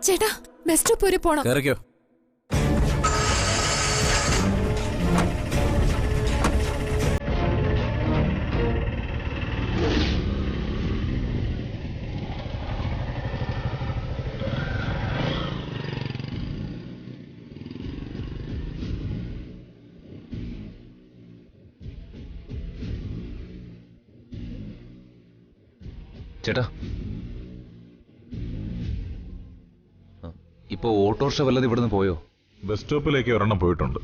ചേട്ടാ bus stop വരെ പോണം. കേറിക്കോ. ചേട്ടാ, ഇപ്പൊ ഓട്ടോറിക്ഷ വല്ലത് ഇവിടുന്ന് പോയോ? ബസ് സ്റ്റോപ്പിലേക്ക് ഒരെണ്ണം പോയിട്ടുണ്ട്.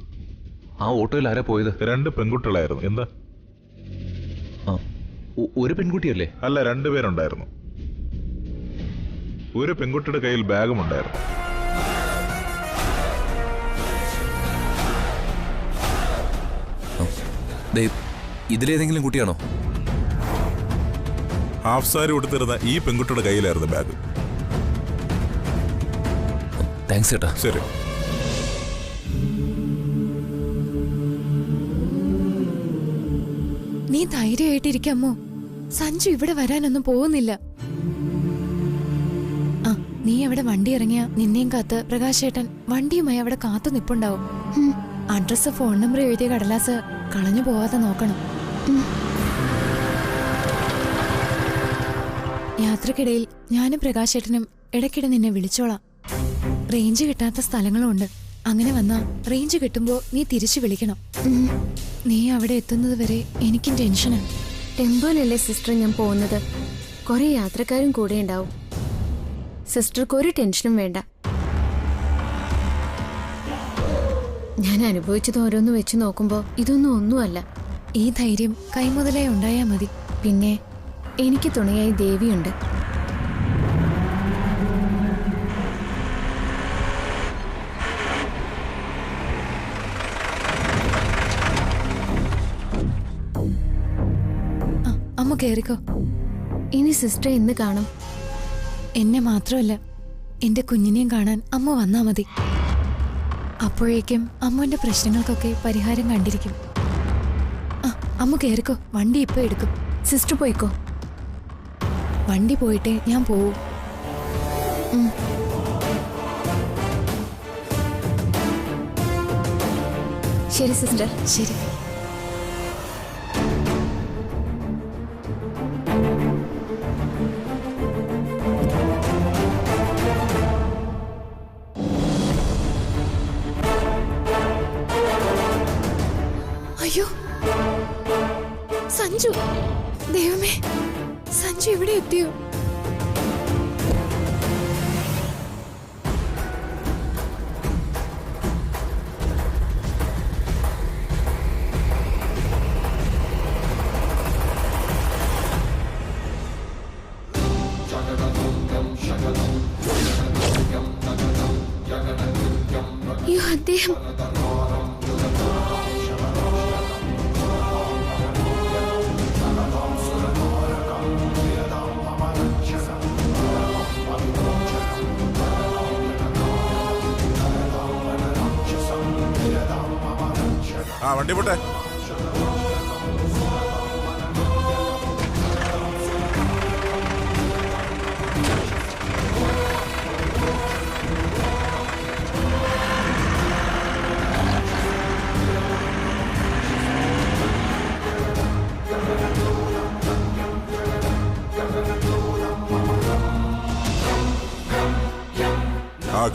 ആ ഓട്ടോയിൽ ആരാ പോയത്? 2 പെൺകുട്ടികളായിരുന്നു. എന്താ? ഒരു പെൺകുട്ടിയല്ലേ? അല്ല, 2 പേരുണ്ടായിരുന്നു. ഒരു പെൺകുട്ടിയുടെ കയ്യിൽ ബാഗും ഉണ്ടായിരുന്നു. ഇതിലേതെങ്കിലും കുട്ടിയാണോ? ഹാഫ് സാരി ഉടുത്തിരുന്ന ഈ പെൺകുട്ടിയുടെ കയ്യിലായിരുന്നു ബാഗ്. താങ്ക്സ് ചേട്ടാ. ശരി. നീ ധൈര്യമായിട്ടിരിക്കാമോ? സഞ്ജു ഇവിടെ വരാനൊന്നും പോകുന്നില്ല. ആ, നീ അവിടെ വണ്ടി ഇറങ്ങിയ നിന്നെയും കാത്ത് പ്രകാശേട്ടൻ വണ്ടിയുമായി അവിടെ കാത്തു നിപ്പുണ്ടാവും. അഡ്രസ് ഫോൺ നമ്പർ എഴുതിയ കടലാസ് കളഞ്ഞു പോവാതെ നോക്കണം. യാത്രക്കിടയിൽ ഞാനും പ്രകാശേട്ടനും ഇടയ്ക്കിടെ നിന്നെ വിളിച്ചോളാം. റേഞ്ച് കിട്ടാത്ത സ്ഥലങ്ങളും ഉണ്ട്. അങ്ങനെ വന്നാ റേഞ്ച് കിട്ടുമ്പോ നീ തിരിച്ചു വിളിക്കണം. നീ അവിടെ എത്തുന്നത് വരെ എനിക്കും ടെൻഷനാ. ടെമ്പോയിലല്ലേ സിസ്റ്റർ ഞാൻ പോകുന്നത്. കുറെ യാത്രക്കാരും കൂടെ ഉണ്ടാവും. സിസ്റ്റർക്ക് ഒരു ടെൻഷനും വേണ്ട. ഞാൻ അനുഭവിച്ചത് ഓരോന്ന് വെച്ച് നോക്കുമ്പോ ഇതൊന്നും ഒന്നുമല്ല. ഈ ധൈര്യം കൈമുതലേ ഉണ്ടായാ മതി. പിന്നെ എനിക്ക് തുണയായി ദേവിയുണ്ട്. അമ്മ കേറിക്കോ. ഇനി സിസ്റ്റർ എന്ന് കാണും? എന്നെ മാത്രമല്ല, എന്റെ കുഞ്ഞിനെയും കാണാൻ അമ്മ വന്നാ മതി. അപ്പോഴേക്കും അമ്മന്റെ പ്രശ്നങ്ങൾക്കൊക്കെ പരിഹാരം കണ്ടിരിക്കും. അമ്മ കേറിക്കോ, വണ്ടി ഇപ്പൊ എടുക്കും. സിസ്റ്റർ പോയിക്കോ. വണ്ടി പോയിട്ടേ ഞാൻ പോവൂ. ശരി സിസ്റ്റർ. ശരി. അയ്യോ, സഞ്ജു! ദൈവമേ, സഞ്ജു ഇവിടെ എത്തിയോ? അയ്യോ, അദ്ദേഹം വണ്ടി പോട്ടെ.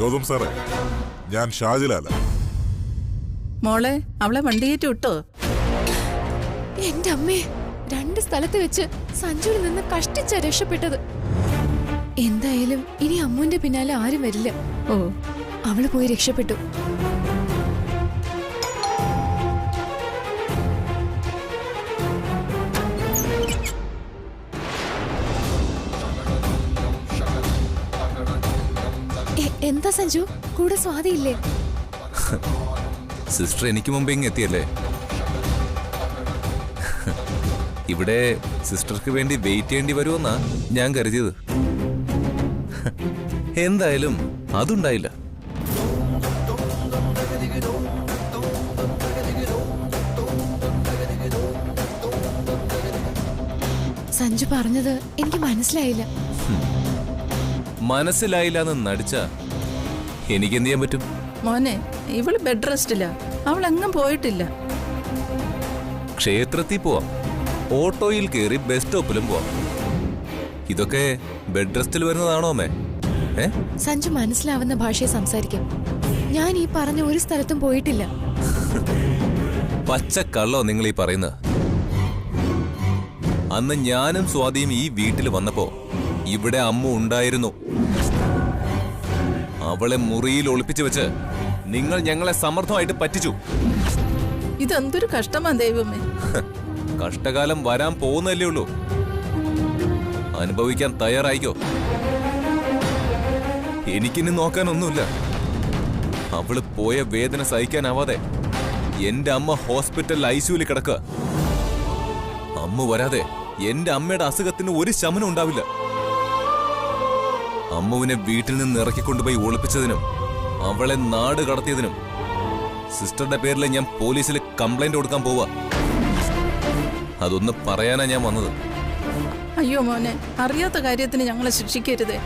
ഗൗതം സാറേ, ഞാൻ ഷാജിലാല. മോളെ, അവളെ വണ്ടിയേറ്റ് വിട്ടോ? എന്റെ അമ്മേ, 2 സ്ഥലത്ത് വെച്ച് സഞ്ജുവിൽ നിന്ന് കഷ്ടിച്ച രക്ഷപ്പെട്ടത്. എന്തായാലും ഇനി അമ്മുവിന്റെ പിന്നാലെ ആരും വരില്ല. ഓ, അവള് പോയി രക്ഷപ്പെട്ടു. എന്താ സഞ്ജു, കൂടെ സ്വാതിയില്ലേ? സിസ്റ്റർ എനിക്ക് മുമ്പേ ഇങ്ങ് എത്തിയല്ലേ. ഇവിടെ സിസ്റ്റർക്ക് വേണ്ടി വെയിറ്റ് ചെയ്യേണ്ടി വരുമെന്നാ ഞാൻ കരുതിയത്. എന്തായാലും അതുണ്ടായില്ല. സഞ്ജു പറഞ്ഞത് എനിക്ക് മനസ്സിലായില്ല. മനസ്സിലായില്ല എന്ന് നടിച്ച എനിക്ക് എന്ത് ചെയ്യാൻ പറ്റും? മോനെ, ഇവള് ബെഡ് റെസ്റ്റില്ല, അവൾ എങ്ങും പോയിട്ടില്ല. ക്ഷേത്രത്തിൽ പോവാം, ഓട്ടോയിൽ കയറി ബസ് സ്റ്റോപ്പിലും പോവാം. ഇതൊക്കെ ബെഡ് റെസ്റ്റിൽ വരുന്നതാണോ അമ്മേ? സഞ്ജു മനസ്സിലാവുന്ന ഭാഷയെ സംസാരിക്കും. ഞാൻ ഈ പറഞ്ഞ ഒരു സ്ഥലത്തും പോയിട്ടില്ല. പച്ചക്കള്ളോ നിങ്ങൾ ഈ പറയുന്നത്? അന്ന് ഞാനും സ്വാതിയും ഈ വീട്ടിൽ വന്നപ്പോ ഇവിടെ അമ്മ ഉണ്ടായിരുന്നു. അവളെ മുറിയിൽ ഒളിപ്പിച്ചു വെച്ച് നിങ്ങൾ ഞങ്ങളെ സമർത്ഥമായിട്ട് പറ്റിച്ചു. ഇതെന്തൊരു കഷ്ടമാ ദൈവമേ. കഷ്ടകാലം വരാൻ പോകുന്നല്ലേ ഉള്ളൂ. അനുഭവിക്കാൻ തയ്യാറായിക്കോ. എനിക്കിനി നോക്കാനൊന്നുമില്ല. അവള് പോയ വേദന സഹിക്കാനാവാതെ എന്റെ അമ്മ ഹോസ്പിറ്റൽ ഐസിയുവിൽ കിടക്കുക. അമ്മ വരാതെ എന്റെ അമ്മയുടെ അസുഖത്തിന് ഒരു ശമനം ഉണ്ടാവില്ല. അമ്മുവിനെ വീട്ടിൽ നിന്ന് ഇറക്കിക്കൊണ്ടുപോയി ഒളിപ്പിച്ചതിനും അവളെ നാട് കടത്തിയതിനും സിസ്റ്ററുടെ പേരിൽ ഞാൻ പോലീസിൽ കംപ്ലൈന്റ് കൊടുക്കാൻ പോവാ. അതൊന്ന് പറയാനാ ഞാൻ വന്നത്. അയ്യോ മോനെ, അറിയാത്ത കാര്യത്തിന് ഞങ്ങളെ ശിക്ഷിക്കരുതേ.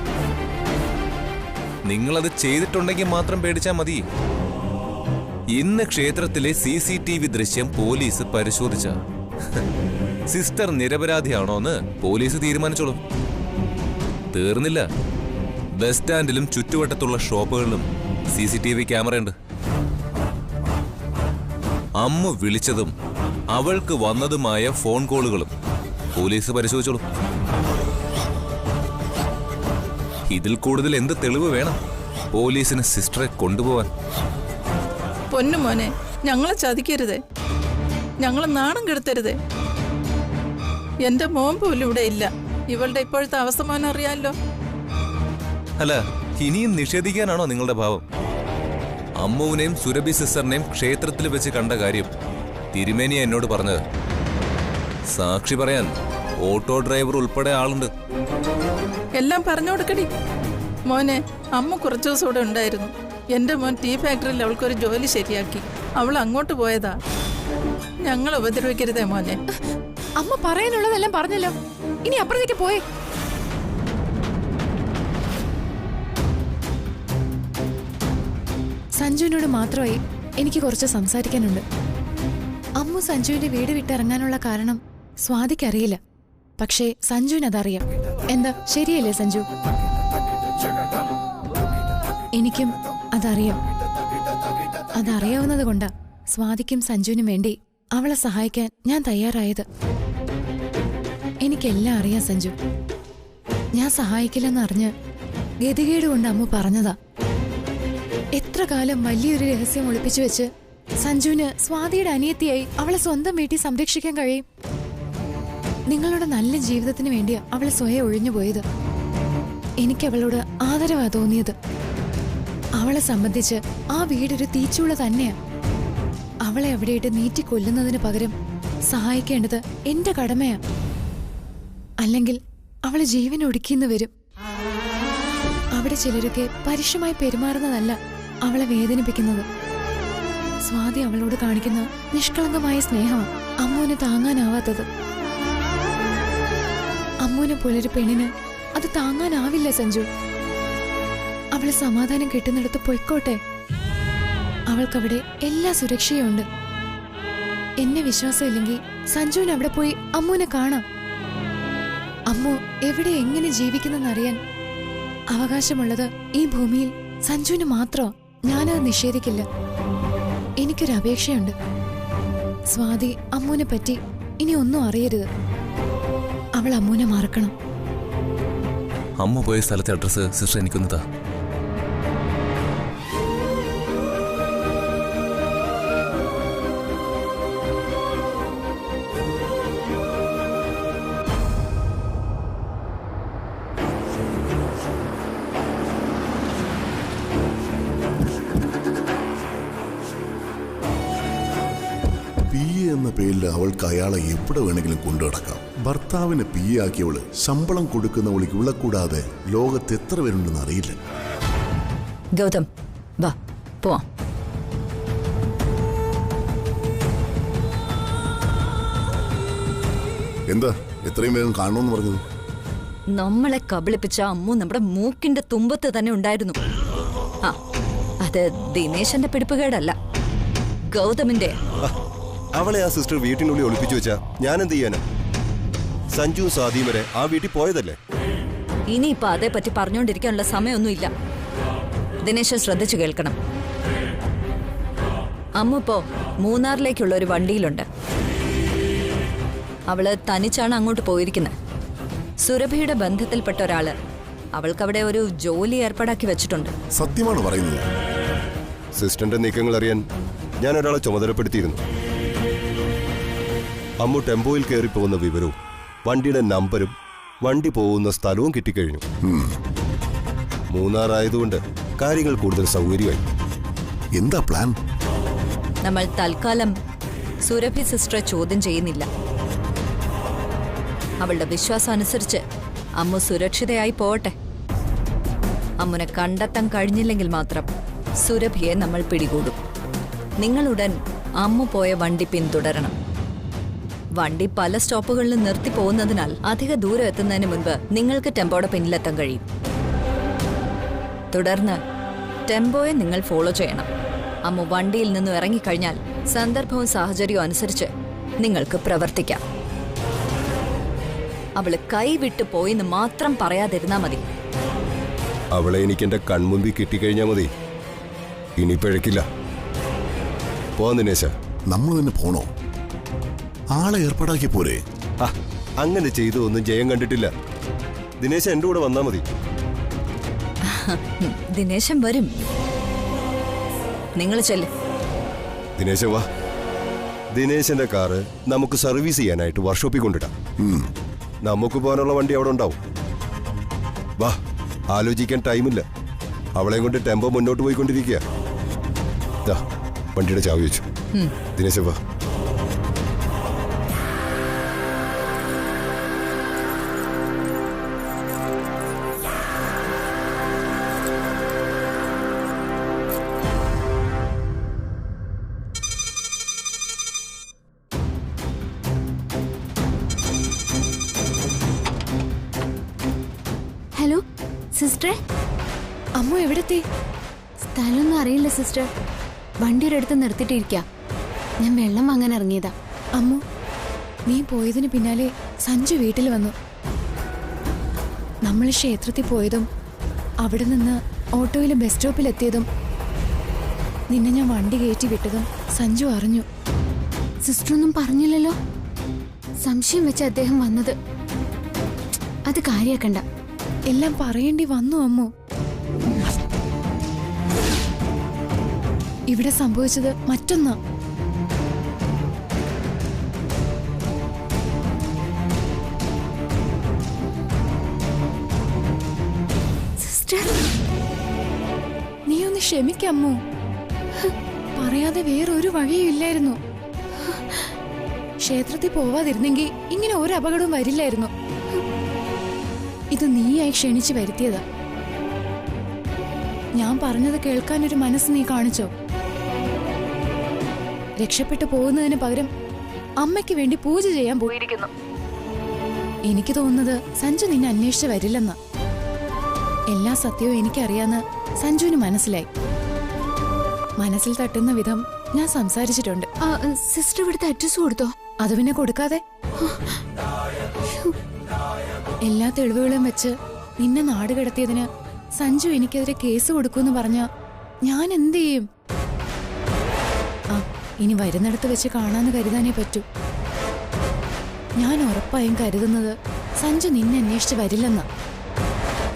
നിങ്ങളത് ചെയ്തിട്ടുണ്ടെങ്കിൽ മാത്രം പേടിച്ചാ മതി. ഇന്ന് ക്ഷേത്രത്തിലെ CCTV ദൃശ്യം പോലീസ് പരിശോധിച്ച സിസ്റ്റർ നിരപരാധിയാണോന്ന് പോലീസ് തീരുമാനിച്ചോളും. തീർന്നില്ല. ബസ് സ്റ്റാൻഡിലും ചുറ്റുവട്ടത്തുള്ള ഷോപ്പുകളിലും CCTV ക്യാമറയുണ്ട്. അമ്മ വിളിച്ചതും അവൾക്ക് വന്നതുമായ ഫോൺ കോളുകളും പോലീസ് പരിശോധിച്ചോളും. ഇതിൽ കൂടുതൽ എന്ത് തെളിവ് വേണം പോലീസിന് സിസ്റ്ററെ കൊണ്ടുപോവാൻ? പൊന്നു മോനെ, ഞങ്ങളെ ചതിക്കരുതേ, ഞങ്ങളെ നാണം കെടുത്തരുതേ. എന്റെ മോൻ പോലും ഇവിടെ ഇല്ല. ഇവളുടെ ഇപ്പോഴത്തെ അവസ്ഥ മോൻ അറിയാമല്ലോ. അല്ല, ഇനിയും നിഷേധിക്കാനാണോ നിങ്ങളുടെ ഭാവം? അമ്മുവിനെയും സുരഭി സിസ്റ്ററിനെയും ക്ഷേത്രത്തിൽ വെച്ച് കണ്ട കാര്യം തിരുമേനിയ എന്നോട് പറഞ്ഞത്. സാക്ഷി പറയാൻ ഓട്ടോ ഡ്രൈവർ ഉൾപ്പെടെ ആളുണ്ട്. എല്ലാം പറഞ്ഞു കൊടുക്കടി മോനെ. അമ്മ കുറച്ചു ദിവസം ഇവിടെ ഉണ്ടായിരുന്നു. എന്റെ മോൻ ടീ ഫാക്ടറിയിൽ അവൾക്കൊരു ജോലി ശരിയാക്കി. അവൾ അങ്ങോട്ട് പോയതാ. ഞങ്ങൾ ഉപദ്രവിക്കരുതേ മോനെ. അമ്മ പറയാനുള്ളതെല്ലാം പറഞ്ഞല്ലോ, ഇനി അപ്പുറത്തേക്ക് പോയേ. സഞ്ജുവിനോട് മാത്രമായി എനിക്ക് കുറച്ച് സംസാരിക്കാനുണ്ട്. അമ്മു സഞ്ജുവിന്റെ വീട് വിട്ടിറങ്ങാനുള്ള കാരണം സ്വാതിക്കറിയില്ല. പക്ഷേ സഞ്ജുവിനതറിയാം. എന്താ ശരിയല്ലേ സഞ്ജു? എനിക്കും അതറിയാം. അതറിയാവുന്നത് കൊണ്ടാ സ്വാതിക്കും സഞ്ജുവിനും വേണ്ടി അവളെ സഹായിക്കാൻ ഞാൻ തയ്യാറായത്. എനിക്കെല്ലാം അറിയാം സഞ്ജു. ഞാൻ സഹായിക്കില്ലെന്നറിഞ്ഞ് ഗതികേട് കൊണ്ട് അമ്മ പറഞ്ഞതാ. എത്ര കാലം വലിയൊരു രഹസ്യം ഒളിപ്പിച്ചു വെച്ച് സഞ്ജുവിന് സ്വാതിയുടെ അനിയത്തിയായി അവളെ സ്വന്തം വീട്ടിൽ സംരക്ഷിക്കാൻ കഴിയും? നിങ്ങളുടെ നല്ല ജീവിതത്തിന് വേണ്ടിയാ അവളെ സ്വയം ഒഴിഞ്ഞുപോയത്. എനിക്ക് അവളോട് ആദരവാ തോന്നിയത്. അവളെ സംബന്ധിച്ച് ആ വീടൊരു തീച്ചൂള തന്നെയാ. അവളെ അവിടെയിട്ട് നീറ്റി കൊല്ലുന്നതിന് പകരം സഹായിക്കേണ്ടത് എന്റെ കടമയാ. അല്ലെങ്കിൽ അവളെ ജീവൻ ഒടുക്കിന്ന് വരും. അവിടെ ചിലരൊക്കെ പരുഷമായി പെരുമാറുന്നതല്ല അവളെ വേദനിപ്പിക്കുന്നത്. സ്വാതി അവളോട് കാണിക്കുന്ന നിഷ്കളങ്കമായ സ്നേഹമാണ് അമ്മുവിന് താങ്ങാനാവാത്തത്. അമ്മുവിനെ പോലൊരു പെണ്ണിന് അത് താങ്ങാനാവില്ല സഞ്ജു. അവള് സമാധാനം കിട്ടുന്നിടത്ത് പൊയ്ക്കോട്ടെ. അവൾക്കവിടെ എല്ലാ സുരക്ഷയും ഉണ്ട്. എന്നെ വിശ്വാസമില്ലെങ്കിൽ സഞ്ജുവിന് അവിടെ പോയി അമ്മുവിനെ കാണാം. അമ്മു എവിടെ എങ്ങനെ ജീവിക്കുന്നെന്നറിയാൻ അവകാശമുള്ളത് ഈ ഭൂമിയിൽ സഞ്ജുവിന് മാത്രം. ഞാനത് നിഷേധിക്കില്ല. എനിക്കൊരു അപേക്ഷയുണ്ട്. സ്വാതി അമ്മുവിനെ പറ്റി ഇനി ഒന്നും അറിയരുത്. അവൾ അമ്മുവിനെ മറക്കണം. അമ്മ പോയ സ്ഥലത്തെ അഡ്രസ് സിസ്റ്റർ എനിക്കൊന്നതാ. എന്ന പേരിൽ അവൾക്ക് അയാളെ എവിടെ വേണമെങ്കിലും കൊണ്ടുനടക്കാം. ഭർത്താവിനെ PA ആക്കിയവള് ശമ്പളം കൊടുക്കുന്നവൾക്ക് ഇവളെ കൂടാതെ ലോകത്ത് എത്ര പേരുണ്ടെന്ന് അറിയില്ല. ഗൗതം വാ പോവാം. എന്താ എത്രയും വേഗം കാണണമെന്ന് പറഞ്ഞത്? നമ്മളെ കബളിപ്പിച്ച അമ്മു നമ്മുടെ മൂക്കിന്റെ തുമ്പത്ത് തന്നെ ഉണ്ടായിരുന്നു. ആ, അത് ദിനേശന്റെ പിടിപ്പുകേടല്ല, ഗൗതമിന്റെ. അവളെ ആ സിസ്റ്റർ വീട്ടിനുള്ളിൽ ഒളിപ്പിച്ചു വെച്ചാ ഞാൻ എന്ത് ചെയ്യാനാ? സഞ്ജുവും സാദിയും വരെ ആ വീട്ടിൽ പോയതല്ലേ? ഇനിയിപ്പോ അതേപ്പറ്റി പറഞ്ഞുകൊണ്ടിരിക്കാനുള്ള സമയമൊന്നുമില്ല. ദിനേശൻ ശ്രദ്ധിച്ചു കേൾക്കണം. അമ്മ ഇപ്പോ മൂന്നാറിലേക്കുള്ള ഒരു വണ്ടിയിലുണ്ട്. അവള് തനിച്ചാണ് അങ്ങോട്ട് പോയിരിക്കുന്നത്. സുരഭിയുടെ ബന്ധത്തിൽപ്പെട്ട ഒരാള് അവൾക്കവിടെ ഒരു ജോലി ഏർപ്പാടാക്കി വെച്ചിട്ടുണ്ട്. സത്യമാണ് പറയുന്നത്. സിസ്റ്ററിന്റെ നീക്കങ്ങൾ അറിയാൻ ഞാൻ ഒരാളെ ചുമതലപ്പെടുത്തിയിരുന്നു. അമ്മു ടെമ്പോയിൽ കയറി പോകുന്ന വിവരവും വണ്ടിയുടെ നമ്പരും വണ്ടി പോകുന്ന സ്ഥലവും കിട്ടിക്കഴിഞ്ഞു. മൂന്നാറായതുകൊണ്ട് കാര്യങ്ങൾ കൂടുതൽ സൗകര്യമായി. എന്താ പ്ലാൻ? നമ്മൾ തൽക്കാലം സുരഭി സിസ്റ്ററെ ചോദ്യം ചെയ്യുന്നില്ല. അവളുടെ വിശ്വാസം അനുസരിച്ച് അമ്മു സുരക്ഷിതയായി പോവട്ടെ. അമ്മുനെ കണ്ടെത്താൻ കഴിഞ്ഞില്ലെങ്കിൽ മാത്രം സുരഭിയെ നമ്മൾ പിടികൂടും. നിങ്ങളുടൻ അമ്മു പോയ വണ്ടി പിന്തുടരണം. വണ്ടി പല സ്റ്റോപ്പുകളിലും നിർത്തി പോകുന്നതിനാൽ അധിക ദൂരം എത്തുന്നതിന് മുൻപ് നിങ്ങൾക്ക് ടെമ്പോയുടെ പിന്നിലെത്താൻ കഴിയും. തുടർന്ന് ടെമ്പോയെ നിങ്ങൾ ഫോളോ ചെയ്യണം. അമ്മു വണ്ടിയിൽ നിന്നും ഇറങ്ങിക്കഴിഞ്ഞാൽ സന്ദർഭവും സാഹചര്യവും അനുസരിച്ച് നിങ്ങൾക്ക് പ്രവർത്തിക്കാം. അവള് കൈവിട്ടു പോയിന്ന് മാത്രം പറയാതിരുന്നാ മതി. അവളെ എനിക്ക് എന്റെ കൺമുമ്പിൽ കിട്ടിക്കഴിഞ്ഞാൽ മതി. ഇനി പിഴക്കില്ല. പോവാൻ ദിനേശ. നമ്മൾ തന്നെ പോണോ? ആളെ ഏർപ്പാടാക്കി പോരെ? അങ്ങനെ ചെയ്തു ഒന്നും ജയം കണ്ടിട്ടില്ല. ദിനേശ എന്റെ കൂടെ വന്നാ മതി. ദിനേശൻ വരും. നിങ്ങൾ ചെല്ല്. ദിനേശ വാ. ദിനേശന്റെ കാറ് നമുക്ക് സർവീസ് ചെയ്യാനായിട്ട് വർക്ക്ഷോപ്പിൽ കൊണ്ടിടാം. നമുക്ക് പോകാനുള്ള വണ്ടി അവിടെ ഉണ്ടാവും. വാ, ആലോചിക്കാൻ ടൈമില്ല. അവളെയും കൊണ്ട് ടെമ്പോ മുന്നോട്ട് പോയിക്കൊണ്ടിരിക്കുക. വണ്ടിയുടെ ചാവി വെച്ചു. ദിനേശ വാ. ഹലോ സിസ്റ്ററെ. അമ്മു എവിടെത്തി? സ്ഥലമൊന്നും അറിയില്ല സിസ്റ്റർ. വണ്ടി ഒരിടത്ത് നിർത്തിയിട്ടിരിക്ക. ഞാൻ വെള്ളം വാങ്ങാൻ ഇറങ്ങിയതാ. അമ്മു, നീ പോയതിന് പിന്നാലെ സഞ്ജു വീട്ടിൽ വന്നു. നമ്മൾ ക്ഷേത്രത്തിൽ പോയതും അവിടെ നിന്ന് ഓട്ടോയിൽ ബസ് സ്റ്റോപ്പിലെത്തിയതും നിന്നെ ഞാൻ വണ്ടി കയറ്റി വിട്ടതും സഞ്ജു അറിഞ്ഞു. സിസ്റ്റർ ഒന്നും പറഞ്ഞില്ലല്ലോ. സംശയം വെച്ച അദ്ദേഹം വന്നത്. അത് കാര്യാക്കണ്ട. എല്ലാം പറയേണ്ടി വന്നു അമ്മു. ഇവിടെ സംഭവിച്ചത് മറ്റൊന്നാ. സിസ്റ്റർ, നീ ഒന്ന് ക്ഷമിക്കമ്മു. പറയാതെ വേറൊരു വഴിയും ഇല്ലായിരുന്നു. ക്ഷേത്രത്തിൽ പോവാതിരുന്നെങ്കിൽ ഇങ്ങനെ ഒരു അപകടവും വരില്ലായിരുന്നു. ഇത് നീയായി ക്ഷണിച്ചു വരുത്തിയതാ. ഞാൻ പറഞ്ഞത് കേൾക്കാനൊരു മനസ്സ് നീ കാണിച്ചോ? രക്ഷപ്പെട്ടു പോകുന്നതിന് പകരം അമ്മയ്ക്ക് വേണ്ടി പൂജ ചെയ്യാൻ പോയിരിക്കുന്നു. എനിക്ക് തോന്നുന്നത് സഞ്ജു നിന്നെ അന്വേഷിച്ച് വരില്ലെന്ന്. എല്ലാ സത്യവും എനിക്കറിയാന്ന് സഞ്ജുവിന് മനസ്സിലായി. മനസ്സിൽ തട്ടുന്ന വിധം ഞാൻ സംസാരിച്ചിട്ടുണ്ട്. സിസ്റ്റർ ഇവിടുത്തെ അഡ്രസ് കൊടുത്തോ? അത് പിന്നെ കൊടുക്കാതെ? എല്ലാ തെളിവുകളും വെച്ച് നിന്നെ നാട് കടത്തിയതിന് സഞ്ജു എനിക്കെതിരെ കേസ് കൊടുക്കുമെന്ന് പറഞ്ഞ ഞാൻ എന്ത് ചെയ്യും? ഇനി വരുന്നിടത്ത് വെച്ച് കാണാന്ന് കരുതാനേ പറ്റൂ. ഞാൻ ഉറപ്പായും കരുതുന്നത് സഞ്ജു നിന്നെ അന്വേഷിച്ച് വരില്ലെന്നാ.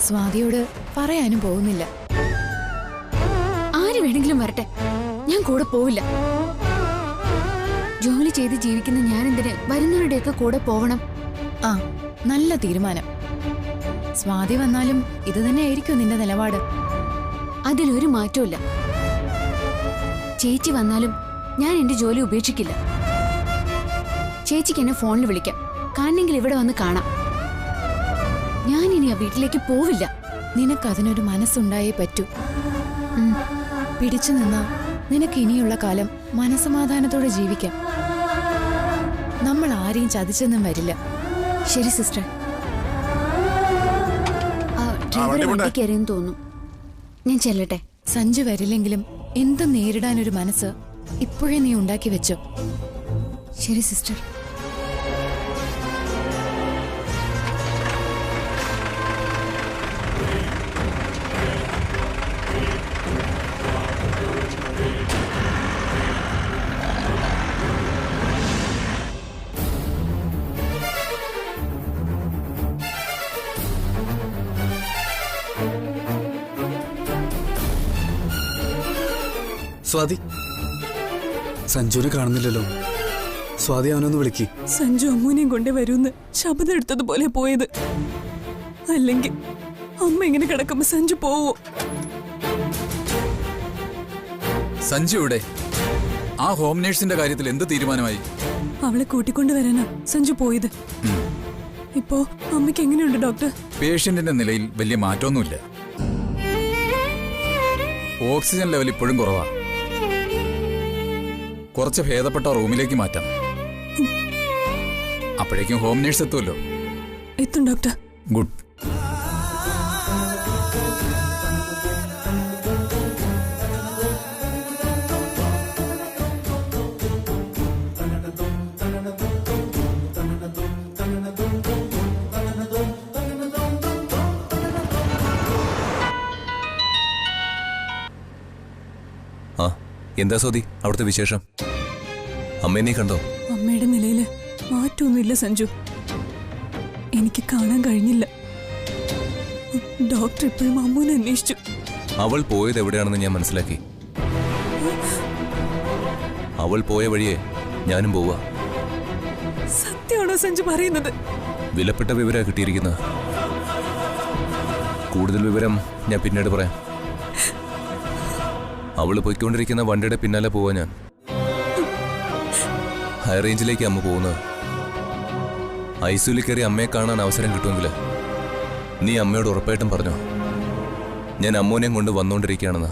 സ്വാതിയോട് പറയാനും പോകുന്നില്ല. ആര് വേണമെങ്കിലും വരട്ടെ, ഞാൻ കൂടെ പോവില്ല. ജോലി ചെയ്ത് ജീവിക്കുന്ന ഞാൻ എന്തിന് വരുന്നവരുടെയൊക്കെ കൂടെ പോവണം? നല്ല തീരുമാനം. സ്വാതി വന്നാലും ഇത് തന്നെയായിരിക്കും നിന്റെ നിലപാട്? അതിലൊരു മാറ്റമില്ല. ചേച്ചി വന്നാലും ഞാൻ എന്റെ ജോലി ഉപേക്ഷിക്കില്ല. ചേച്ചിക്ക് എന്നെ ഫോണിൽ വിളിക്കാം. കാണണമെങ്കിൽ ഇവിടെ വന്ന് കാണാം. ഞാൻ ഇനി ആ വീട്ടിലേക്ക് പോവില്ല. നിനക്കതിനൊരു മനസ്സുണ്ടായേ പറ്റൂ. പിടിച്ചു നിന്നാ നിനക്ക് ഇനിയുള്ള കാലം മനസമാധാനത്തോടെ ജീവിക്കാം. നമ്മൾ ആരെയും ചതിച്ചെന്നും വരില്ല. ശരി സിസ്റ്റർ. ഡ്രൈവർ വണ്ടി കയറിയെന്ന് തോന്നുന്നു. ഞാൻ ചെല്ലട്ടെ. സഞ്ജു വരില്ലെങ്കിലും എന്തും നേരിടാനൊരു മനസ്സ് ഇപ്പോഴേ നീ ഉണ്ടാക്കി വെച്ചോ. ശരി സിസ്റ്റർ. സ്വാതി, സഞ്ജുവിനെ കാണുന്നില്ലല്ലോ. സ്വാതി അവനൊന്ന് വിളിക്ക്. സഞ്ജു അമ്മൂനെയും കൊണ്ടേ വരൂന്ന് ശബ്ദം എടുത്തതുപോലെ പോയത്. അല്ലെങ്കിൽ അമ്മ ഇങ്ങനെ കിടക്കുമ്പോ സഞ്ജു പോവോ? സഞ്ജു ഇവിടെ ആ ഹോം നേഴ്സിന്റെ കാര്യത്തിൽ എന്ത് തീരുമാനമായി? അവളെ കൂട്ടിക്കൊണ്ടുവരാനാ സഞ്ജു പോയത്. ഇപ്പോ അമ്മയ്ക്ക് എങ്ങനെയുണ്ട് ഡോക്ടർ? പേഷ്യന്റിന്റെ നിലയിൽ വലിയ മാറ്റമൊന്നുമില്ല. ഓക്സിജൻ ലെവൽ ഇപ്പോഴും കുറവാ. കുറച്ച് ഭേദപ്പെട്ട റൂമിലേക്ക് മാറ്റാം. അപ്പോഴേക്കും ഹോം നേഴ്സ് എത്തുമല്ലോ. എത്തും ഡോക്ടർ. ഗുഡ്. എന്താ സ്വാതി അവിടുത്തെ വിശേഷം? അമ്മയെ നീ കണ്ടോ? അമ്മയുടെ നിലയില് മാറ്റമൊന്നുമില്ല സഞ്ജു. എനിക്ക് കാണാൻ കഴിഞ്ഞില്ല. ഡോക്ടർ ഇപ്പോഴും അമ്മൂനെ അന്വേഷിച്ചു. അവൾ പോയത് എവിടെയാണെന്ന് ഞാൻ മനസ്സിലാക്കി. അവൾ പോയ വഴിയെ ഞാനും പോവാ. സത്യമാണോ സഞ്ജു പറയുന്നത്? വിലപ്പെട്ട വിവരം കിട്ടിയിരിക്കുന്നത്. കൂടുതൽ വിവരം ഞാൻ പിന്നീട് പറയാം. അവള് പോയിക്കൊണ്ടിരിക്കുന്ന വണ്ടിയുടെ പിന്നാലെ പോവാ ഞാൻ. ഹൈ റേഞ്ചിലേക്ക് അമ്മ പോകുന്നത്. ഐസിയുയിൽ കയറി അമ്മയെ കാണാൻ അവസരം കിട്ടുമെങ്കിൽ നീ അമ്മയോട് ഉറപ്പായിട്ടും പറഞ്ഞോ ഞാൻ അമ്മൂനെയും കൊണ്ട് വന്നുകൊണ്ടിരിക്കുകയാണെന്ന്.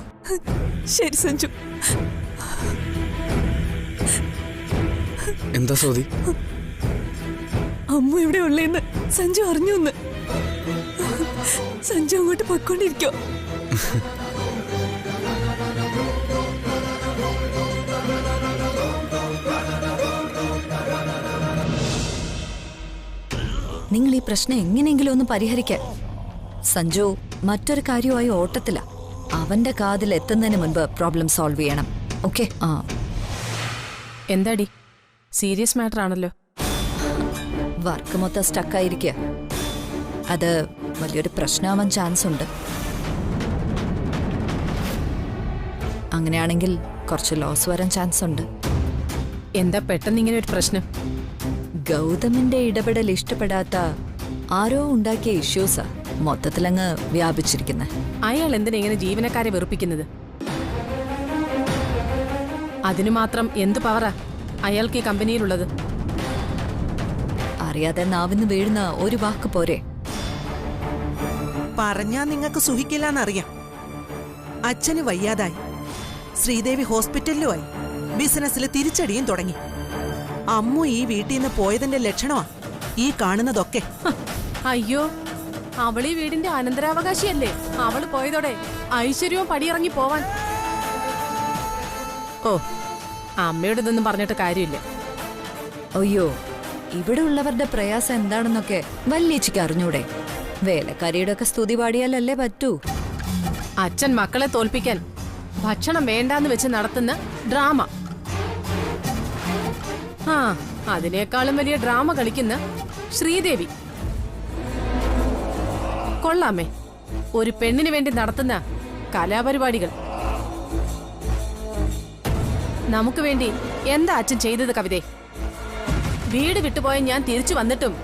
ശരി സഞ്ജു. എന്താ സ്വാതി? അമ്മ എവിടെ ഉള്ളേന്ന് സഞ്ജു അറിഞ്ഞു. സഞ്ജു അങ്ങോട്ട് പൊയ്ക്കൊണ്ടിരിക്കോ? നിങ്ങൾ ഈ പ്രശ്നം എങ്ങനെയെങ്കിലും ഒന്ന് പരിഹരിക്കാൻ. സഞ്ജു മറ്റൊരു കാര്യമായി ഓട്ടത്തില്ല. അവന്റെ കാതിൽ എത്തുന്നതിന് മുൻപ് പ്രോബ്ലം സോൾവ് ചെയ്യണം. ഓക്കെ? ആ എന്താടി, സീരിയസ് മാറ്റർ ആണല്ലോ. വർക്ക് മൊത്തം സ്റ്റക്കായിരിക്കുക. അത് വലിയൊരു പ്രശ്നമാവാൻ ചാൻസ് ഉണ്ട്. അങ്ങനെയാണെങ്കിൽ കുറച്ച് ലോസ് വരാൻ ചാൻസ് ഉണ്ട്. എന്താ പെട്ടെന്ന് ഇങ്ങനെ ഒരു പ്രശ്നം? ഗൗതമിന്റെ ഇടപെടൽ ഇഷ്ടപ്പെടാത്ത ആരോ ഉണ്ടാക്കിയ ഇഷ്യൂസാ മൊത്തത്തിലങ്ങ് വ്യാപിച്ചിരിക്കുന്നത്. അയാൾ എന്തിനാ ഇങ്ങനെ ജീവനക്കാരെ വെറുപ്പിക്കുന്നത്? അതിനു മാത്രം എന്ത് പവറാ അയാൾക്ക് ഈ കമ്പനിയിലുള്ളത്? അറിയാതെ നാവിന്ന് വീഴുന്ന ഒരു വാക്ക് പോരെ? പറഞ്ഞാ നിങ്ങൾക്ക് സുഖിക്കില്ലെന്നറിയാം. അച്ഛന് വയ്യാതായി, ശ്രീദേവി ഹോസ്പിറ്റലിലുമായി, ബിസിനസ്സിൽ തിരിച്ചടിയും തുടങ്ങി. അമ്മു ഈ വീട്ടിൽ നിന്ന് പോയതിന്റെ ലക്ഷണമാ ഈ കാണുന്നതൊക്കെ. അയ്യോ, അവളീ വീടിന്റെ അനന്തരാവകാശിയല്ലേ? അവള് പോയതോടെ ഐശ്വര്യവും പടിയിറങ്ങി പോവാൻ. ഓ, അമ്മയോട് ഇതൊന്നും പറഞ്ഞിട്ട് കാര്യമില്ല. അയ്യോ, ഇവിടെ ഉള്ളവരുടെ പ്രയാസം എന്താണെന്നൊക്കെ വല്യേച്ചിക്ക് അറിഞ്ഞൂടെ? വേലക്കാരിയുടെ ഒക്കെ സ്തുതി പാടിയാലല്ലേ പറ്റൂ. അച്ഛൻ മക്കളെ തോൽപ്പിക്കാൻ ഭക്ഷണം വേണ്ടാന്ന് വെച്ച് നടത്തുന്ന ഡ്രാമ. ആ, അതിനേക്കാളും വലിയ ഡ്രാമ കളിക്കുന്ന ശ്രീദേവി. കൊള്ളാമേ, ഒരു പെണ്ണിന് വേണ്ടി നടത്തുന്ന കലാപരിപാടികൾ. നമുക്ക് വേണ്ടി എന്താ അച്ഛൻ ചെയ്തത് കവിതേ? വീട് വിട്ടുപോയ ഞാൻ തിരിച്ചു വന്നിട്ടും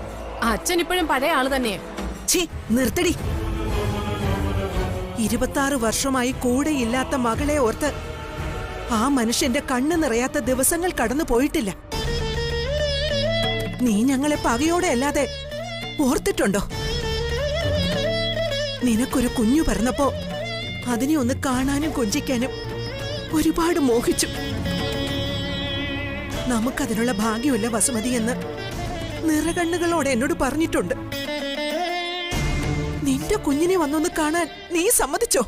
അച്ഛൻ ഇപ്പോഴും പഴയ ആള് തന്നെയാ. നിർത്തടി. 26 വർഷമായി കൂടെയില്ലാത്ത മകളെ ഓർത്ത് ആ മനുഷ്യന്റെ കണ്ണ് നിറയാത്ത ദിവസങ്ങൾ കടന്നു പോയിട്ടില്ല. നീ ഞങ്ങളെ പകയോടെ അല്ലാതെ ഓർത്തിട്ടുണ്ടോ? നിനക്കൊരു കുഞ്ഞു പിറന്നപ്പോ അതിനെ ഒന്ന് കാണാനും കൊഞ്ചിക്കാനും ഒരുപാട് മോഹിച്ചു. നമുക്കതിനുള്ള ഭാഗ്യമില്ല വസുമതി എന്ന് നിറകണ്ണുകളോടെ എന്നോട് പറഞ്ഞിട്ടുണ്ട്. നീ എന്റെ കുഞ്ഞിനെ വന്നൊന്ന് കാണാൻ നീ സമ്മതിച്ചോ?